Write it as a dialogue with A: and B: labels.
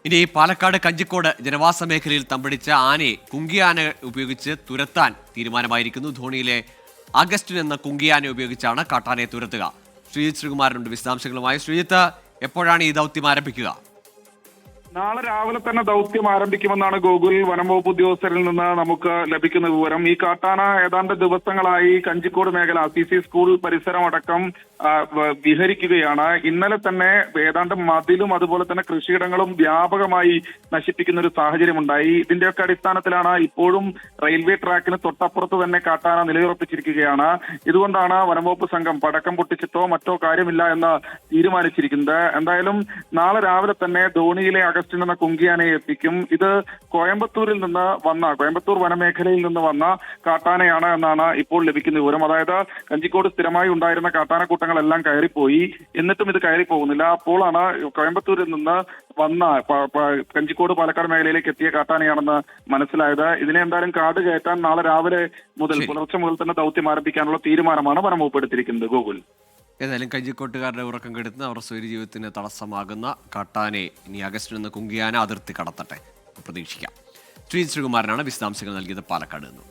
A: ഇനി പാലക്കാട് കഞ്ചിക്കോട് ജനവാസ മേഖലയിൽ തമ്പടിച്ച ആനയെ കുങ്കിയാന ഉപയോഗിച്ച് തുരത്താൻ തീരുമാനമായിരിക്കുന്നു. ധോണിയിലെ അഗസ്റ്റിൻ എന്ന കുങ്കിയാന ഉപയോഗിച്ചാണ് കാട്ടാനയെ തുരത്തുക. ശ്രീജിത്ത് ശ്രീകുമാരനുണ്ട് വിശദാംശങ്ങളുമായി. ശ്രീജിത്ത്, എപ്പോഴാണ് ഈ ദൗത്യം ആരംഭിക്കുക?
B: നാളെ രാവിലെ തന്നെ ദൗത്യം ആരംഭിക്കുമെന്നാണ് ഗോകുൽ വനംവകുപ്പ് ഉദ്യോഗസ്ഥരിൽ നിന്ന് നമുക്ക് ലഭിക്കുന്ന വിവരം. ഈ കാട്ടാന ഏതാണ്ട് ദിവസങ്ങളായി കഞ്ചിക്കോട് മേഖല CC സ്കൂൾ പരിസരം അടക്കം വിഹരിക്കുകയാണ്. ഇന്നലെ തന്നെ ഏതാണ്ട് മതിലും അതുപോലെ തന്നെ കൃഷിയിടങ്ങളും വ്യാപകമായി നശിപ്പിക്കുന്ന ഒരു സാഹചര്യമുണ്ടായി. ഇതിന്റെയൊക്കെ അടിസ്ഥാനത്തിലാണ് ഇപ്പോഴും റെയിൽവേ ട്രാക്കിന് തൊട്ടപ്പുറത്ത് തന്നെ കാട്ടാന നിലയുറപ്പിച്ചിരിക്കുകയാണ്. ഇതുകൊണ്ടാണ് വനംവകുപ്പ് സംഘം പടക്കം പൊട്ടിച്ചിട്ടോ മറ്റോ കാര്യമില്ല എന്ന് തീരുമാനിച്ചിരിക്കുന്നത്. എന്തായാലും നാളെ രാവിലെ തന്നെ ധോണിയിലെ അഗസ്റ്റിൻ എന്ന കുങ്കിയാനയെ എത്തിക്കും. ഇത് കോയമ്പത്തൂർ വനമേഖലയിൽ നിന്ന് വന്ന കാട്ടാനയാണ് എന്നാണ് ഇപ്പോൾ ലഭിക്കുന്ന വിവരം. അതായത് കഞ്ചിക്കോട് സ്ഥിരമായി ഉണ്ടായിരുന്ന കാട്ടാനക്കൂട്ടങ്ങളെല്ലാം കയറിപ്പോയി, എന്നിട്ടും ഇത് കയറി പോകുന്നില്ല. അപ്പോഴാണ് കോയമ്പത്തൂരിൽ നിന്ന് വന്ന കഞ്ചിക്കോട് പാലക്കാട് മേഖലയിലേക്ക് എത്തിയ കാട്ടാനയാണെന്ന് മനസ്സിലായത്. ഇതിനെ എന്തായാലും കാട് കയറ്റാൻ നാളെ രാവിലെ മുതൽ പുലർച്ചെ മുതൽ തന്നെ ദൗത്യം ആരംഭിക്കാനുള്ള തീരുമാനമാണ് വനംവകുപ്പ് എടുത്തിരിക്കുന്നത്. ഗോകുൽ,
A: ഏതായാലും കഞ്ചിക്കോട്ടുകാരുടെ ഉറക്കം കെടുത്തുന്ന അവർ സ്വൈര്യജീവിതത്തിന് തടസ്സമാകുന്ന കാട്ടാനെ ഇനി അഗസ്റ്റിൻ എന്ന കുങ്കിയാന അതിർത്തി കടത്തട്ടെ, പ്രതീക്ഷിക്കാം. ശ്രീജിത്ത് ശ്രീകുമാരനാണ് വിശദാംശങ്ങൾ നൽകിയത് പാലക്കാട് നിന്നും.